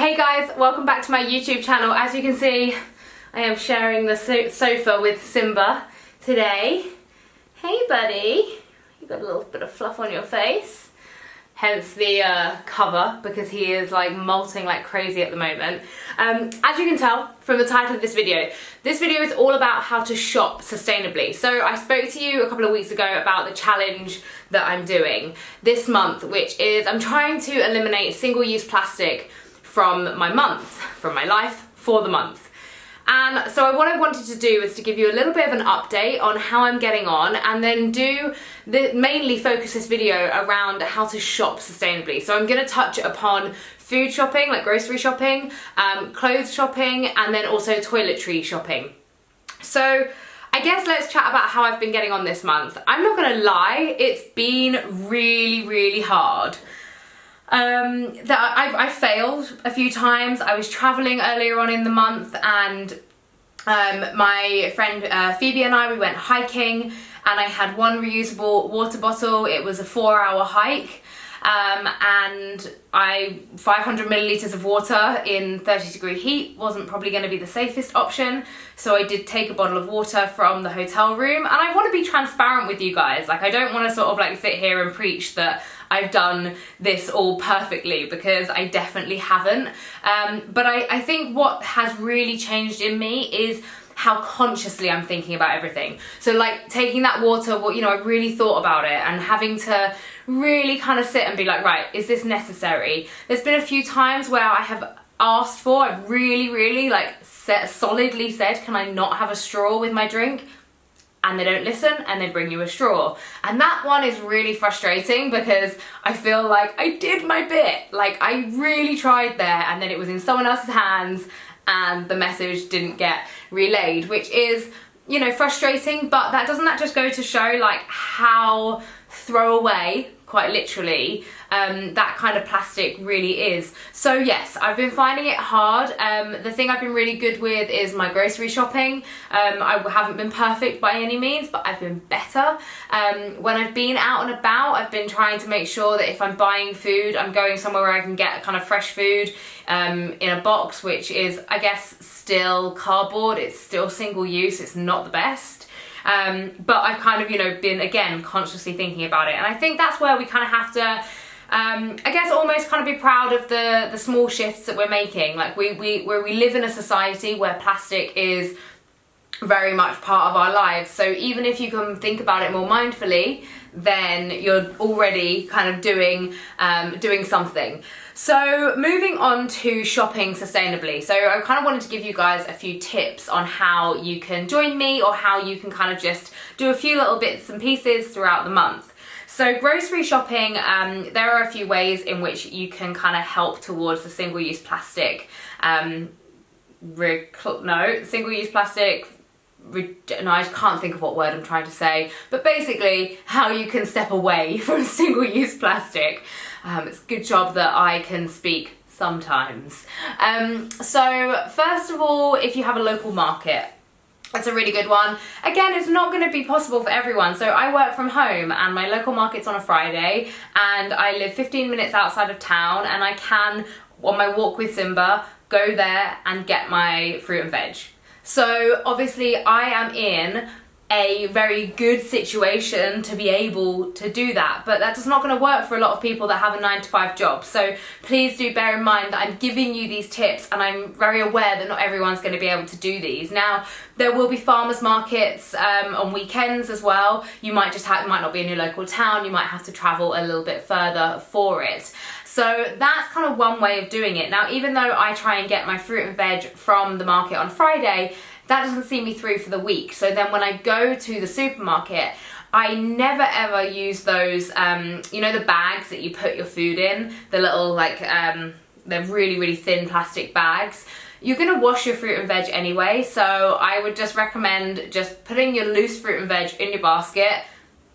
Hey guys, welcome back to my YouTube channel. As you can see, I am sharing the sofa with Simba today. Hey buddy, you got a little bit of fluff on your face. Hence the cover, because he is like molting like crazy at the moment. As you can tell from the title of this video is all about how to shop sustainably. So I spoke to you a couple of weeks ago about the challenge that I'm doing this month, which is I'm trying to eliminate single-use plastic from my life for the month. And so what I wanted to do is to give you a little bit of an update on how I'm getting on, and then mainly focus this video around how to shop sustainably. So I'm going to touch upon food shopping, like grocery shopping, clothes shopping, and then also toiletry shopping. So I guess let's chat about how I've been getting on this month. I'm not going to lie, it's been really hard. I failed a few times. I was traveling earlier on in the month, and my friend Phoebe and I, we went hiking, and I had one reusable water bottle. It was a 4-hour hike, and 500 milliliters of water in 30-degree heat wasn't probably going to be the safest option, so I did take a bottle of water from the hotel room. And I want to be transparent with you guys, like I don't want to sort of like sit here and preach that I've done this all perfectly, because I definitely haven't. But I think what has really changed in me is how consciously I'm thinking about everything. So like taking that water, you know, I really thought about it, and having to really kind of sit and be like, right, is this necessary? There's been a few times where I have asked for, I've really like solidly said, can I not have a straw with my drink? And they don't listen, and they bring you a straw. And that one is really frustrating, because I feel like I did my bit. Like I really tried there, and then it was in someone else's hands and the message didn't get relayed, which is, you know, frustrating. But doesn't that just go to show like how throwaway, quite literally, that kind of plastic really is. So yes, I've been finding it hard. The thing I've been really good with is my grocery shopping. I haven't been perfect by any means, but I've been better. When I've been out and about, I've been trying to make sure that if I'm buying food, I'm going somewhere where I can get kind of fresh food in a box, which is, I guess, still cardboard. It's still single use. It's not the best. But I've kind of, you know, been, again, consciously thinking about it. And I think that's where we kind of have to, I guess, almost kind of be proud of the small shifts that we're making. Like we live in a society where plastic is very much part of our lives. So even if you can think about it more mindfully, then you're already kind of doing something. So moving on to shopping sustainably. So I kind of wanted to give you guys a few tips on how you can join me, or how you can kind of just do a few little bits and pieces throughout the month. So grocery shopping, there are a few ways in which you can kind of help towards the single-use plastic, single-use plastic, no, I can't think of what word I'm trying to say, but basically how you can step away from single-use plastic. It's a good job that I can speak sometimes. So first of all, if you have a local market, that's a really good one. Again, it's not going to be possible for everyone. So I work from home, and my local market's on a Friday, and I live 15 minutes outside of town, and I can, on my walk with Simba, go there and get my fruit and veg. So obviously I am in a very good situation to be able to do that, but that's not going to work for a lot of people that have a 9-to-5 job. So please do bear in mind that I'm giving you these tips, and I'm very aware that not everyone's going to be able to do these. Now, there will be farmers markets on weekends as well. You might it might not be in your local town. You might have to travel a little bit further for it. So that's kind of one way of doing it. Now, even though I try and get my fruit and veg from the market on Friday, that doesn't see me through for the week. So then when I go to the supermarket, I never ever use those, you know, the bags that you put your food in, the little like, they're really thin plastic bags. You're gonna wash your fruit and veg anyway, so I would just recommend just putting your loose fruit and veg in your basket,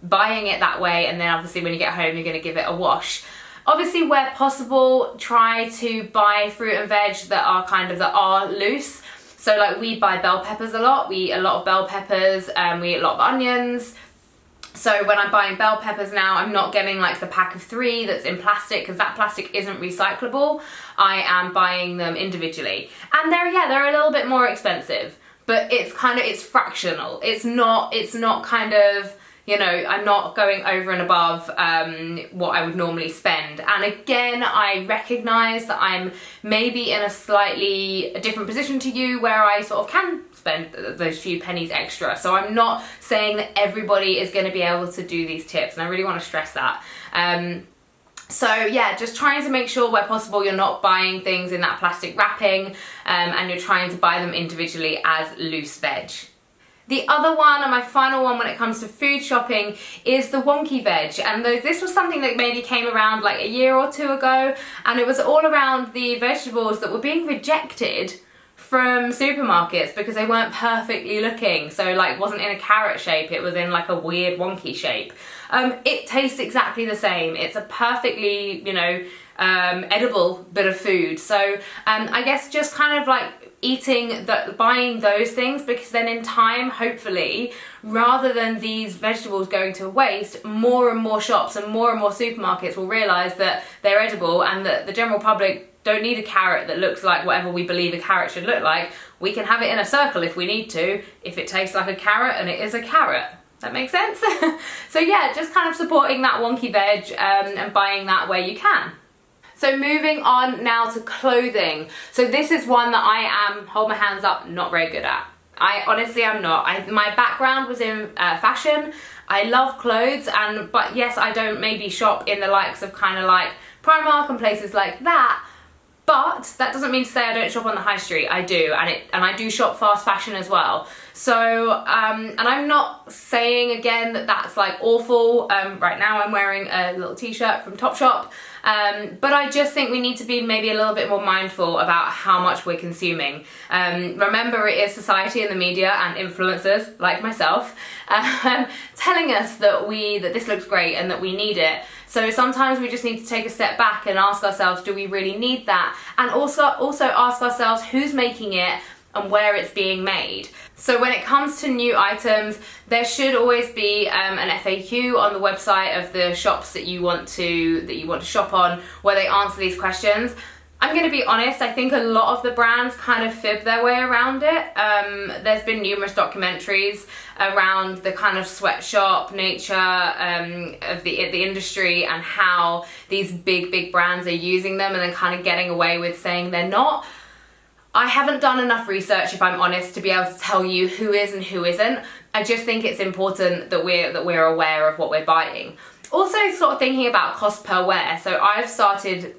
buying it that way, and then obviously when you get home, you're gonna give it a wash. Obviously, where possible, try to buy fruit and veg that are loose. So like we buy bell peppers a lot. We eat a lot of bell peppers, we eat a lot of onions. So when I'm buying bell peppers now, I'm not getting like the pack of 3 that's in plastic, because that plastic isn't recyclable. I am buying them individually. And they're a little bit more expensive, but it's fractional. It's not kind of, you know, I'm not going over and above what I would normally spend. And again, I recognize that I'm maybe in a slightly different position to you, where I sort of can spend those few pennies extra. So I'm not saying that everybody is going to be able to do these tips, and I really want to stress that. So yeah, just trying to make sure where possible you're not buying things in that plastic wrapping, and you're trying to buy them individually as loose veg. The other one, and my final one when it comes to food shopping, is the wonky veg. And this was something that maybe came around like a year or 2 ago, and it was all around the vegetables that were being rejected from supermarkets because they weren't perfectly looking. So like, wasn't in a carrot shape, it was in like a weird wonky shape. It tastes exactly the same. It's a perfectly, you know, edible bit of food. So I guess just kind of like buying those things, because then in time, hopefully, rather than these vegetables going to waste, more and more shops and more supermarkets will realise that they're edible, and that the general public don't need a carrot that looks like whatever we believe a carrot should look like. We can have it in a circle if we need to, if it tastes like a carrot and it is a carrot. That makes sense? So yeah, just kind of supporting that wonky veg and buying that where you can. So moving on now to clothing. So this is one that I am, hold my hands up, not very good at. I honestly am not. My background was in fashion. I love clothes, but yes, I don't maybe shop in the likes of kind of like Primark and places like that. But that doesn't mean to say I don't shop on the high street. I do, and I do shop fast fashion as well. So, and I'm not saying again that that's like awful. Right now I'm wearing a little t-shirt from Topshop. But I just think we need to be maybe a little bit more mindful about how much we're consuming. Remember, it is society and the media and influencers like myself telling us that this looks great and that we need it. So sometimes we just need to take a step back and ask ourselves, do we really need that? And also ask ourselves who's making it and where it's being made. So when it comes to new items, there should always be an FAQ on the website of the shops that you want to shop on, where they answer these questions. I'm going to be honest, I think a lot of the brands kind of fib their way around it. There's been numerous documentaries around the kind of sweatshop nature of the industry, and how these big brands are using them and then kind of getting away with saying they're not. I haven't done enough research, if I'm honest, to be able to tell you who is and who isn't. I just think it's important that we're aware of what we're buying. Also, sort of thinking about cost per wear. So I've started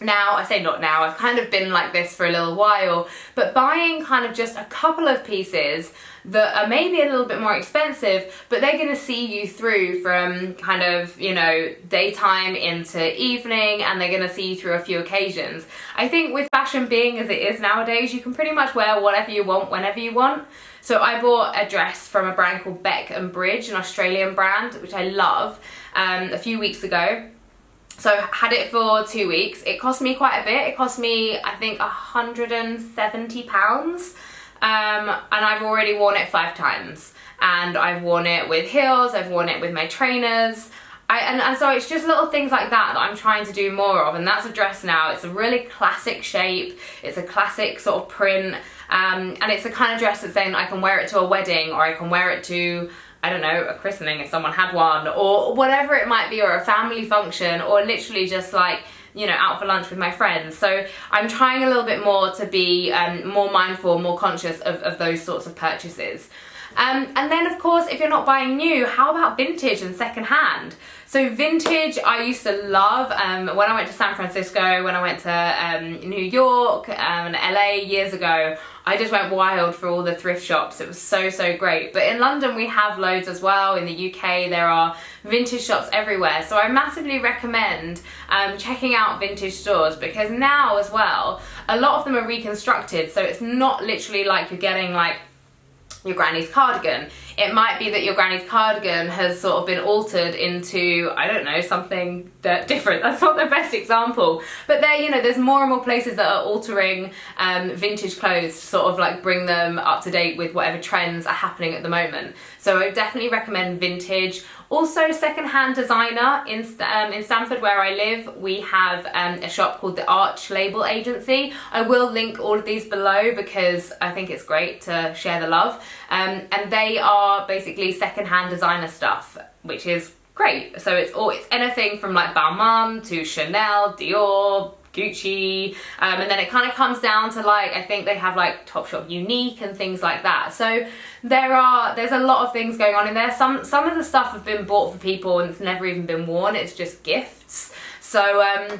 now, I say not now, I've kind of been like this for a little while, but buying kind of just a couple of pieces that are maybe a little bit more expensive, but they're going to see you through from kind of, you know, daytime into evening, and they're going to see you through a few occasions. I think with fashion being as it is nowadays, you can pretty much wear whatever you want, whenever you want. So I bought a dress from a brand called Beck and Bridge, an Australian brand, which I love, a few weeks ago. So I had it for 2 weeks. It cost me quite a bit. It cost me, I think, £170. And I've already worn it 5 times. And I've worn it with heels, I've worn it with my trainers. And so it's just little things like that I'm trying to do more of. And that's a dress now. It's a really classic shape. It's a classic sort of print. And it's the kind of dress that's saying I can wear it to a wedding, or I can wear it to, I don't know, a christening if someone had one, or whatever it might be, or a family function, or literally just like, you know, out for lunch with my friends. So I'm trying a little bit more to be more mindful, more conscious of those sorts of purchases. And then of course, if you're not buying new, how about vintage and secondhand? So vintage, I used to love, when I went to San Francisco, when I went to New York and LA years ago, I just went wild for all the thrift shops. It was so great. But in London, we have loads as well. In the UK, there are vintage shops everywhere. So I massively recommend checking out vintage stores, because now as well, a lot of them are reconstructed. So it's not literally like you're getting like your granny's cardigan. it might be that your granny's cardigan has sort of been altered into, I don't know, something different. That's not the best example, but there, you know, there's more and more places that are altering vintage clothes to sort of like bring them up to date with whatever trends are happening at the moment. So I would definitely recommend vintage. Also, secondhand designer. In Stamford, where I live, we have a shop called the Arch Label Agency. I will link all of these below because I think it's great to share the love. And they are basically secondhand designer stuff, which is great. So it's anything from like Balmain to Chanel, Dior, Gucci, and then it kind of comes down to like, I think they have like Topshop Unique and things like that. So there's a lot of things going on in there. Some of the stuff have been bought for people and it's never even been worn, it's just gifts. So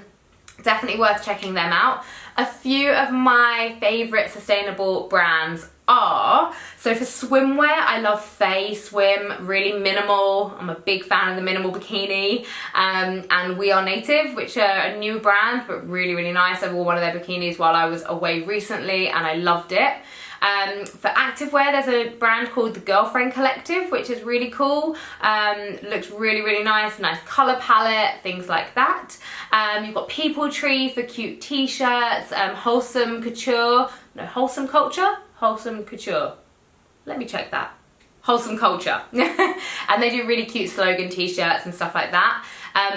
definitely worth checking them out. A few of my favorite sustainable brands are, so for swimwear, I love Faye Swim, really minimal. I'm a big fan of the minimal bikini, and We Are Native, which are a new brand, but really, really nice. I wore one of their bikinis while I was away recently, and I loved it. For activewear, there's a brand called the Girlfriend Collective, which is really cool. Looks really, really nice color palette, things like that. You've got People Tree for cute t-shirts, Wholesome Couture, no, Wholesome Culture? Wholesome Couture. Let me check that. Wholesome Culture. And they do really cute slogan t-shirts and stuff like that.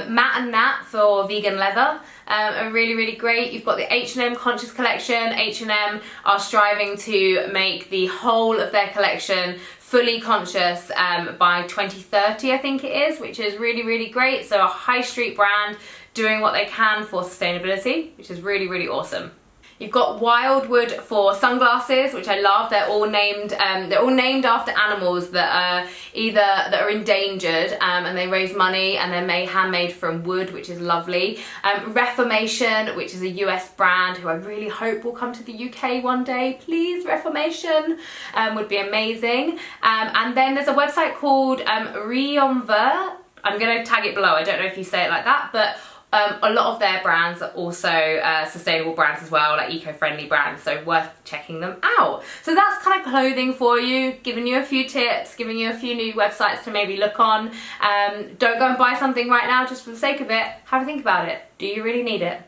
Matt and Nat for vegan leather are really, really great. You've got the H&M Conscious Collection. H&M are striving to make the whole of their collection fully conscious by 2030, I think it is, which is really, really great. So a high street brand doing what they can for sustainability, which is really, really awesome. You've got Wildwood for sunglasses, which I love. They're all named after animals that are endangered, and they raise money, and they're handmade from wood, which is lovely. Reformation, which is a US brand who I really hope will come to the UK one day. Please, Reformation, would be amazing. And then there's a website called Rionver. I'm going to tag it below. I don't know if you say it like that, but a lot of their brands are also sustainable brands as well, like eco-friendly brands, so worth checking them out. So that's kind of clothing for you, giving you a few tips, giving you a few new websites to maybe look on. Don't go and buy something right now just for the sake of it. Have a think about it. Do you really need it?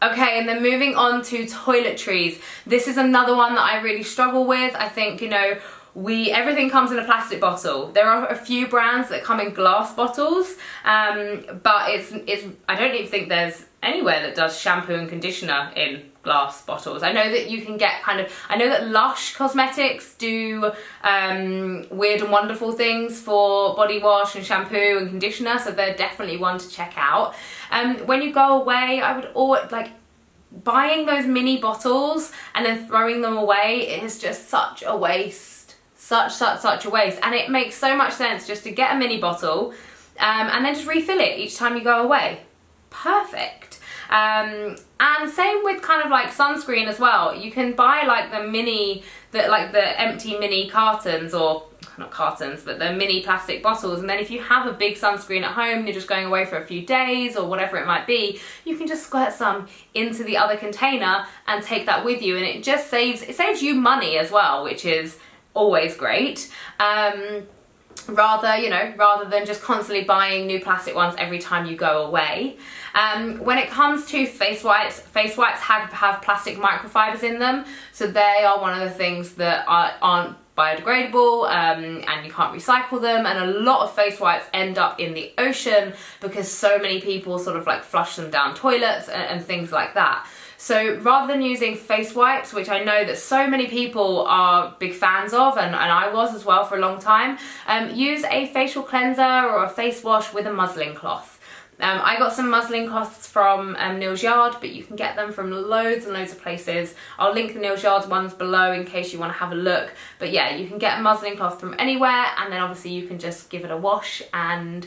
Okay, and then moving on to toiletries. This is another one that I really struggle with. I think, you know, everything comes in a plastic bottle. There are a few brands that come in glass bottles, but I don't even think there's anywhere that does shampoo and conditioner in glass bottles. I know that you can get I know that Lush Cosmetics do weird and wonderful things for body wash and shampoo and conditioner, so they're definitely one to check out. When you go away, I would always, buying those mini bottles and then throwing them away is just such a waste. Such a waste, and it makes so much sense just to get a mini bottle and then just refill it each time you go away. Perfect. And same with kind of like sunscreen as well. You can buy like the empty mini cartons, or not cartons, but the mini plastic bottles, and then if you have a big sunscreen at home and you're just going away for a few days or whatever it might be, you can just squirt some into the other container and take that with you, and it just saves you money as well, which is always great. Rather than just constantly buying new plastic ones every time you go away. When it comes to face wipes have plastic microfibers in them, so they are one of the things that aren't biodegradable, and you can't recycle them, and a lot of face wipes end up in the ocean because so many people sort of like flush them down toilets and things like that. So rather than using face wipes, which I know that so many people are big fans of, and I was as well for a long time, use a facial cleanser or a face wash with a muslin cloth. I got some muslin cloths from Neal's Yard, but you can get them from loads and loads of places. I'll link the Neal's Yard ones below in case you want to have a look. But yeah, you can get a muslin cloth from anywhere, and then obviously you can just give it a wash and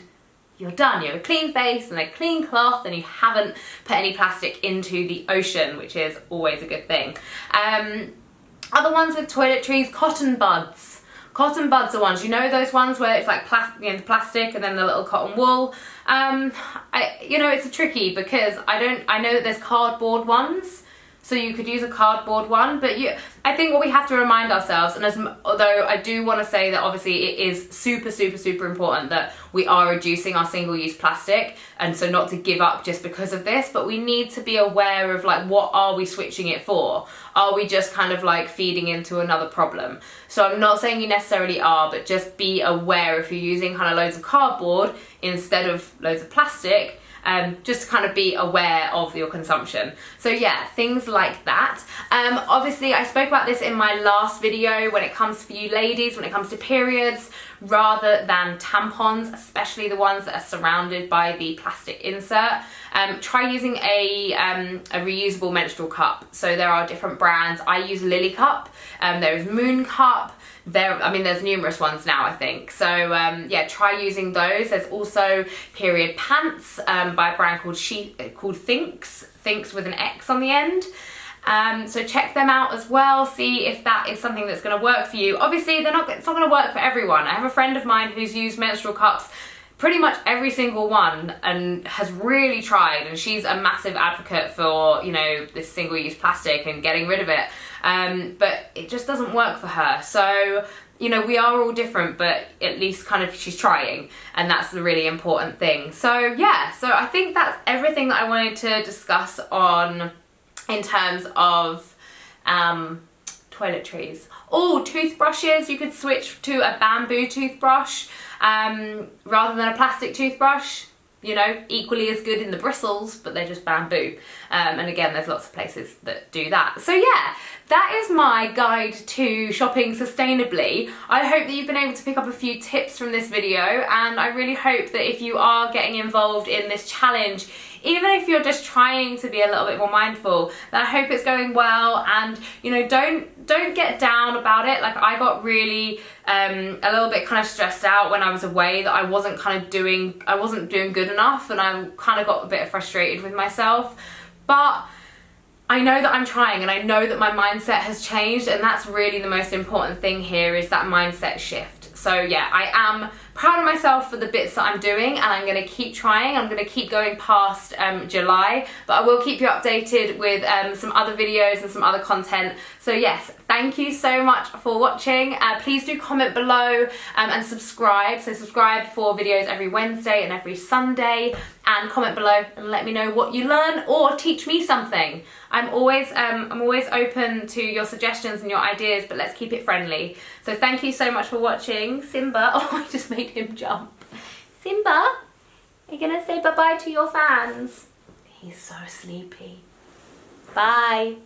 you're done. You have a clean face and a clean cloth, and you haven't put any plastic into the ocean, which is always a good thing. Other ones with toiletries, cotton buds. Cotton buds are ones, you know, those ones where it's like the plastic and then the little cotton wool. It's tricky because I know that there's cardboard ones. so you could use a cardboard one. But I think what we have to remind ourselves, and although I do want to say that obviously it is super, super, super important that we are reducing our single-use plastic, and so not to give up just because of this, but we need to be aware of like, what are we switching it for? Are we just kind of like feeding into another problem? So I'm not saying you necessarily are, but just be aware if you're using kind of loads of cardboard instead of loads of plastic, just to kind of be aware of your consumption. So yeah, things like that. Obviously I spoke about this in my last video when it comes for you ladies, when it comes to periods, rather than tampons, especially the ones that are surrounded by the plastic insert. Try using a reusable menstrual cup. So there are different brands. I use Lily Cup, there is Moon Cup, there's numerous ones now, I think. So yeah, try using those. There's also period pants by a brand called Thinx with an X on the end. So check them out as well, see if that is something that's going to work for you. Obviously it's not going to work for everyone. I have a friend of mine who's used menstrual cups, pretty much every single one, and has really tried, and she's a massive advocate for, you know, this single-use plastic and getting rid of it, but it just doesn't work for her. So, you know, we are all different, but at least kind of she's trying, and that's the really important thing. So yeah, so I think that's everything that I wanted to discuss in terms of toiletries. Oh, toothbrushes, you could switch to a bamboo toothbrush rather than a plastic toothbrush. You know, equally as good in the bristles, but they're just bamboo. And again, there's lots of places that do that. So yeah, that is my guide to shopping sustainably. I hope that you've been able to pick up a few tips from this video, and I really hope that if you are getting involved in this challenge, even if you're just trying to be a little bit more mindful, then I hope it's going well. And you know, don't get down about it. Like, I got really a little bit kind of stressed out when I was away that I wasn't doing good enough, and I kind of got a bit frustrated with myself. But I know that I'm trying, and I know that my mindset has changed, and that's really the most important thing here, is that mindset shift. So yeah, I am proud of myself for the bits that I'm doing, and I'm going to keep trying. I'm going to keep going past July, but I will keep you updated with some other videos and some other content. So yes, thank you so much for watching. Please do comment below and subscribe. So subscribe for videos every Wednesday and every Sunday, and comment below and let me know what you learn or teach me something. I'm always open to your suggestions and your ideas, but let's keep it friendly. So thank you so much for watching. Simba, oh, I just made him jump. Simba, are you gonna say bye-bye to your fans? He's so sleepy. Bye.